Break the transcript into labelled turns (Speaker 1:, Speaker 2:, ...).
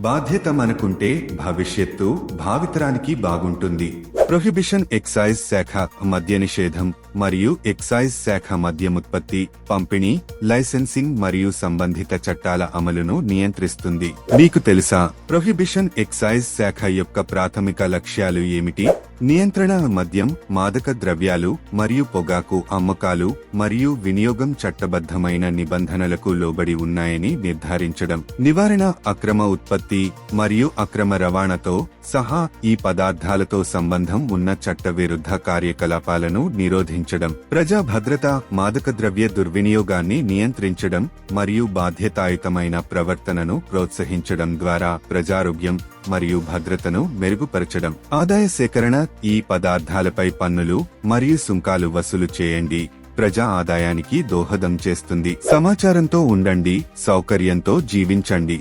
Speaker 1: బాధ్యత మనకుంటే భవిష్యత్తు భావితరానికి బాగుంటుంది. ప్రొహిబిషన్ ఎక్సైజ్ శాఖ మద్య నిషేధం మరియు ఎక్సైజ్ శాఖ మద్యముత్పత్తి, పంపిణీ, లైసెన్సింగ్ మరియు సంబంధిత చట్టాల అమలును నియంత్రిస్తుంది. మీకు తెలుసా ప్రొహిబిషన్ ఎక్సైజ్ శాఖ యొక్క ప్రాథమిక లక్ష్యాలు ఏమిటి? నియంత్రణ, మద్యం, మాదక ద్రవ్యాలు మరియు పొగాకు అమ్మకాలు మరియు వినియోగం చట్టబద్ధమైన నిబంధనలకు లోబడి ఉన్నాయని నిర్ధారించడం, నివారణ, అక్రమ ఉత్పత్తి మరియు అక్రమ రవాణాతో సహా ఈ పదార్థాలతో సంబంధం ఉన్న చట్టవిరుద్ధ కార్యకలాపాలను నిరోధించడం, ప్రజా భద్రత, మాదక ద్రవ్య దుర్వినియోగాన్ని నియంత్రించడం మరియు బాధ్యతాయుతమైన ప్రవర్తనను ప్రోత్సహించడం ద్వారా ప్రజారోగ్యం మరియు భద్రతను మెరుగుపరచడం. ఆదాయ సేకరణ, ఈ పదార్థాలపై పన్నులు మరియు సుంకాలు వసూలు చేయండి, ప్రజా ఆదాయానికి దోహదం చేస్తుంది. సమాచారంతో ఉండండి, సౌకర్యంతో జీవించండి.